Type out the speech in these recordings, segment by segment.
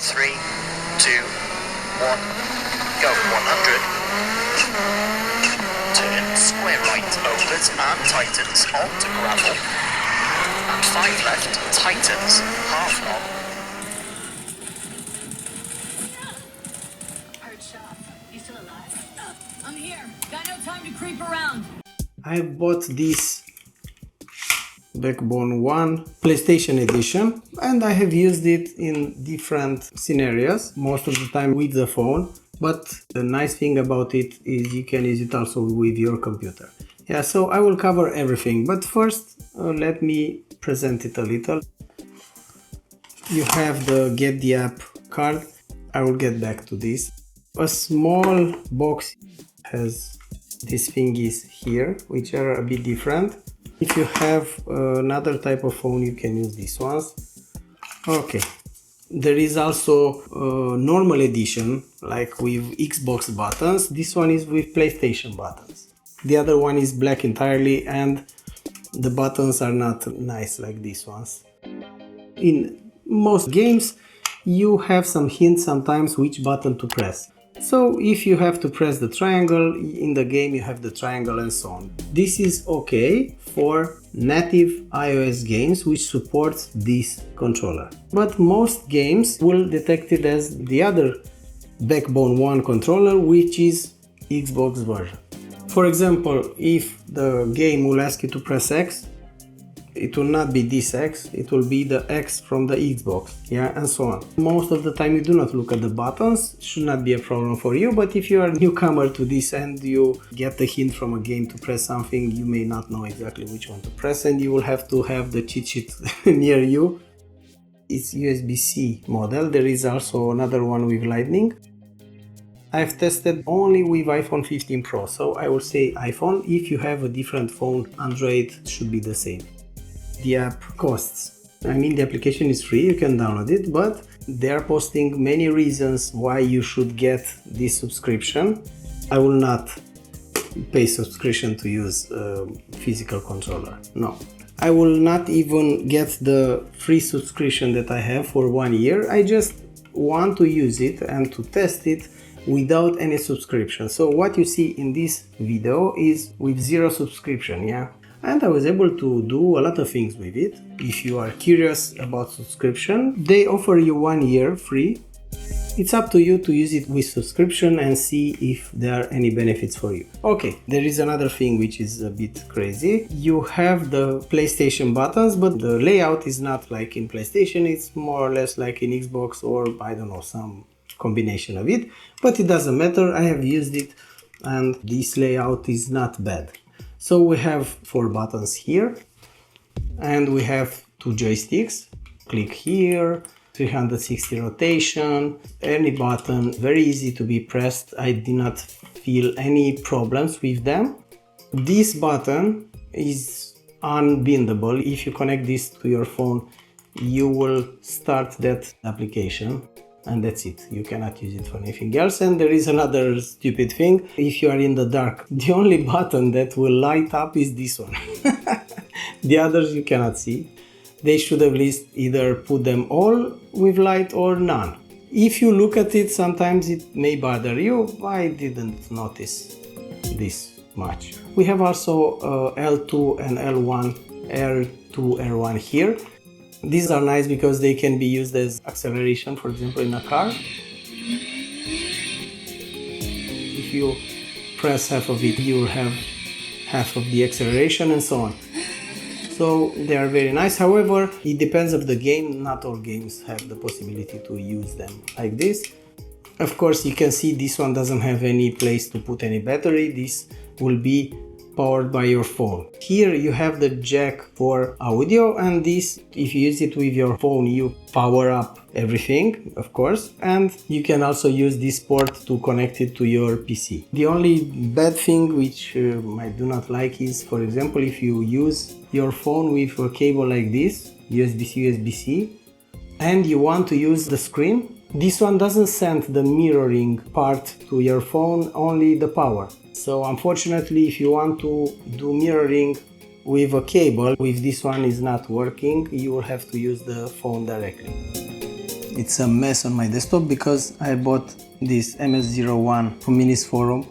3, 2, 1, go 100. Turn square right, opens and tightens onto gravel. And 5 left, tightens, half knob. Heard shots. You still alive? I'm here. Got no time to creep around. I bought this Backbone 1 PlayStation edition and I have used it in different scenarios, most of the time with the phone, but the nice thing about it is you can use it also with your computer. Yeah, so I will cover everything, but first let me present it a little. You have the Get the App card. I will get back to this. A small box has these thingies here, which are a bit different. If you have another type of phone, you can use these ones. Okay, there is also a normal edition, like with Xbox buttons. This one is with PlayStation buttons. The other one is black entirely and the buttons are not nice like these ones. In most games, you have some hints sometimes which button to press. So if you have to press the triangle, in the game you have the triangle and so on. This is okay for native iOS games which supports this controller. But most games will detect it as the other Backbone 1 controller, which is Xbox version. For example, if the game will ask you to press X, it will not be this X, it will be the X from the Xbox, yeah, and so on. Most of the time you do not look at the buttons, should not be a problem for you, but if you are a newcomer to this and you get a hint from a game to press something, you may not know exactly which one to press and you will have to have the cheat sheet near you. It's USB-C model, there is also another one with Lightning. I've tested only with iPhone 15 Pro, so I will say iPhone. If you have a different phone, Android should be the same. The app costs. I mean, the application is free, you can download it, but they are posting many reasons why you should get this subscription. I will not pay subscription to use a physical controller, no. I will not even get the free subscription that I have for 1 year. I just want to use it and to test it without any subscription. So what you see in this video is with 0 subscription, yeah? And I was able to do a lot of things with it. If you are curious about subscription, they offer you 1 year free. It's up to you to use it with subscription and see if there are any benefits for you. Okay, there is another thing which is a bit crazy. You have the PlayStation buttons, but the layout is not like in PlayStation. It's more or less like in Xbox or I don't know, some combination of it. But it doesn't matter, I have used it and this layout is not bad. So we have 4 buttons here and we have 2 joysticks. Click here, 360 rotation, any button, very easy to be pressed. I did not feel any problems with them. This button is unbindable. If you connect this to your phone, you will start that application. And that's it, you cannot use it for anything else. And there is another stupid thing, if you are in the dark, the only button that will light up is this one. The others you cannot see. They should at least either put them all with light or none. If you look at it, sometimes it may bother you. I didn't notice this much. We have also L2 and L1, R2, R1 here. These are nice because they can be used as acceleration, for example, in a car. If you press half of it, you will have half of the acceleration and so on. So they are very nice. However, it depends on the game. Not all games have the possibility to use them like this. Of course, you can see this one doesn't have any place to put any battery. This will be powered by your phone. Here you have the jack for audio, and this, if you use it with your phone, you power up everything, of course, and you can also use this port to connect it to your PC. The only bad thing which I do not like is, for example, if you use your phone with a cable like this, USB-C, USB-C, and you want to use the screen, this one doesn't send the mirroring part to your phone, only the power. So unfortunately, if you want to do mirroring with a cable, if this one is not working, you will have to use the phone directly. It's a mess on my desktop because I bought this MS-01 from Minisforum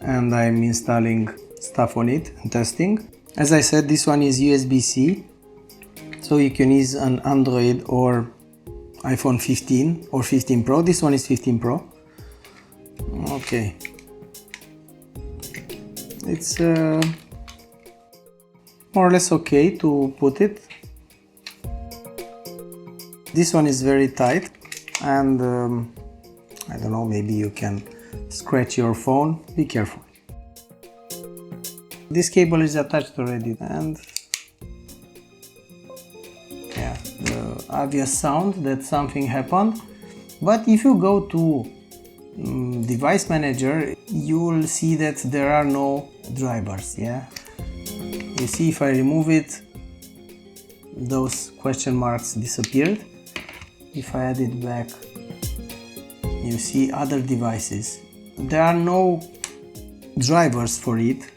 and I'm installing stuff on it and testing. As I said, this one is USB-C, so you can use an Android or iPhone 15 or 15 Pro. This one is 15 Pro. Okay. It's more or less okay to put it. This one is very tight and I don't know, maybe you can scratch your phone. Be careful. This cable is attached already and yeah, the obvious sound that something happened. But if you go to device manager, you will see that there are no drivers. Yeah, you see, if I remove it, those question marks disappeared. If I add it back, you see other devices. There are no drivers for it.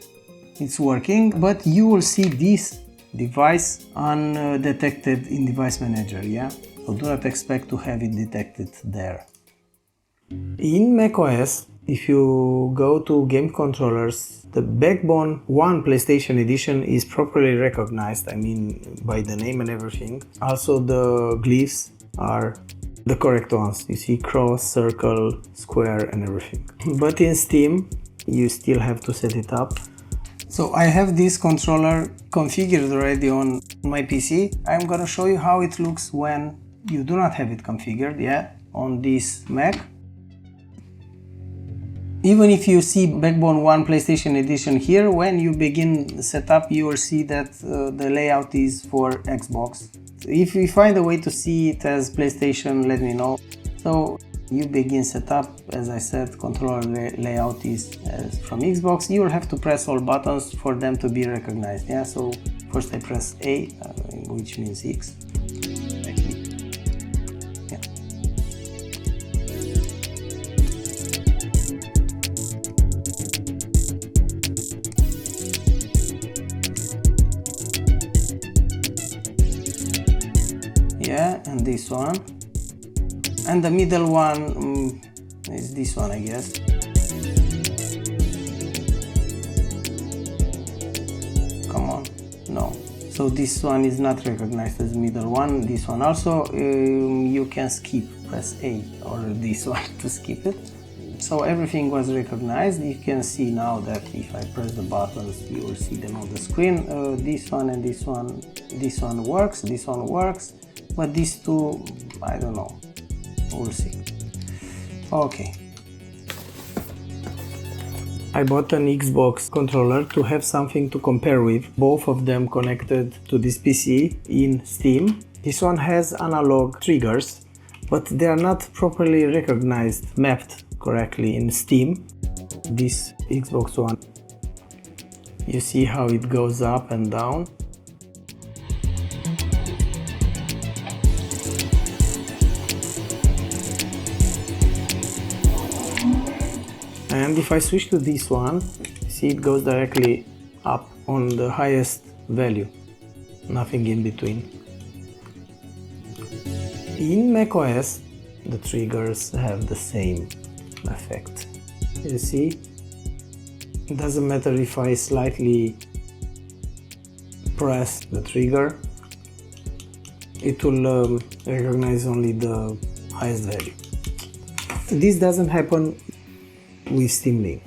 It's working, but you will see this device undetected in device manager. Yeah, so do not expect to have it detected there. In macOS, if you go to game controllers, the Backbone 1 PlayStation Edition is properly recognized, I mean by the name and everything. Also the glyphs are the correct ones. You see cross, circle, square and everything. But in Steam, you still have to set it up. So I have this controller configured already on my PC. I'm gonna show you how it looks when you do not have it configured, yeah, on this Mac. Even if you see Backbone 1 PlayStation Edition here, when you begin setup, you will see that the layout is for Xbox. If you find a way to see it as PlayStation, let me know. So you begin setup, as I said, controller layout is from Xbox. You will have to press all buttons for them to be recognized. Yeah, so first I press A, which means X. Yeah. Yeah, and this one. And the middle one is this one, I guess. Come on, no. So this one is not recognized as middle one. This one also, you can skip, press A or this one to skip it. So everything was recognized. You can see now that if I press the buttons, you will see them on the screen. This one and this one works, this one works, but these two, I don't know. We'll see. Okay. I bought an Xbox controller to have something to compare with, both of them connected to this PC in Steam. This one has analog triggers, but they are not properly recognized, mapped correctly in Steam. This Xbox One, you see how it goes up and down. And if I switch to this one, see it goes directly up on the highest value, nothing in between. In macOS, the triggers have the same effect. You see, it doesn't matter if I slightly press the trigger, it will recognize only the highest value. This doesn't happen with steamlink.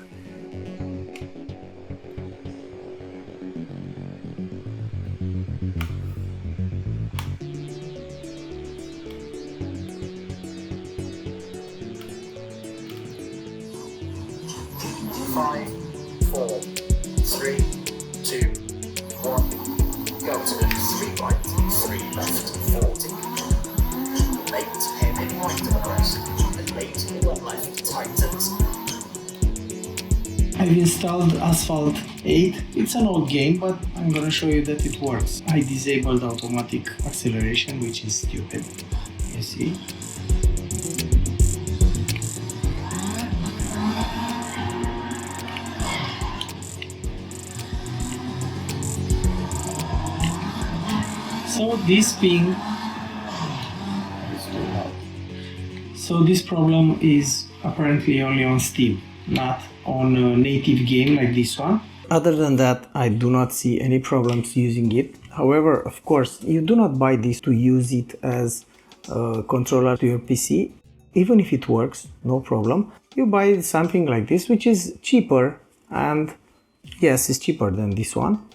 Five, 4, 3, 2, 1. Go to 3 right, 3 left, 40. Late hairpin right to the crest, and late or left tightens. I've installed Asphalt 8. It's an old game, but I'm gonna show you that it works. I disabled automatic acceleration, which is stupid. You see? So this ping is too loud. So this problem is apparently only on Steam, not on a native game like this one. Other than that, I do not see any problems using it. However, of course, you do not buy this to use it as a controller to your PC. Even if it works, no problem. You buy something like this, which is cheaper, and yes, it's cheaper than this one.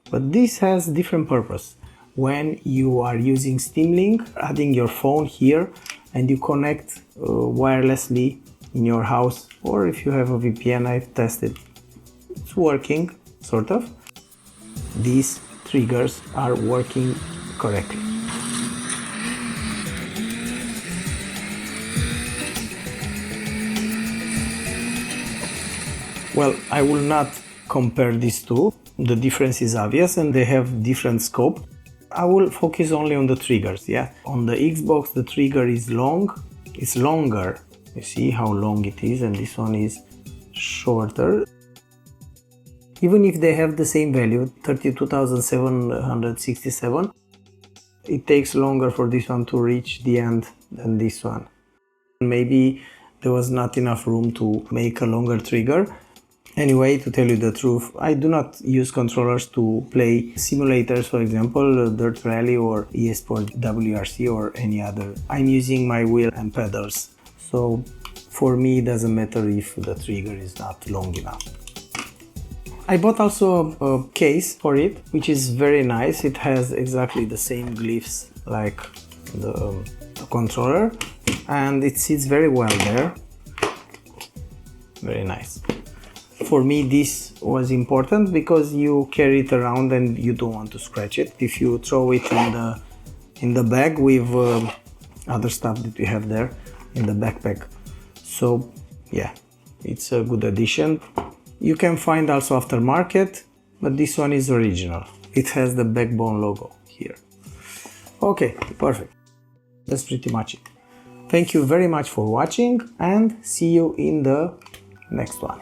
But this has different purpose. When you are using steamlink, adding your phone here, and you connect wirelessly in your house, or if you have a VPN, I've tested. It's working, sort of. These triggers are working correctly. Well, I will not compare these two. The difference is obvious and they have different scope. I will focus only on the triggers, yeah. On the Xbox, the trigger is long. It's longer. You see how long it is, and this one is shorter. Even if they have the same value, 32,767, it takes longer for this one to reach the end than this one. Maybe there was not enough room to make a longer trigger. Anyway, to tell you the truth, I do not use controllers to play simulators, for example, Dirt Rally or eSport WRC or any other. I'm using my wheel and pedals, so for me it doesn't matter if the trigger is not long enough. I bought also a case for it, which is very nice. It has exactly the same glyphs like the controller, and it sits very well there. Very nice. For me this was important because you carry it around and you don't want to scratch it. If you throw it in the bag with other stuff that you have there in the backpack. So yeah, it's a good addition. You can find also aftermarket, but this one is original. It has the Backbone logo here. Okay, perfect. That's pretty much it. Thank you very much for watching and see you in the next one.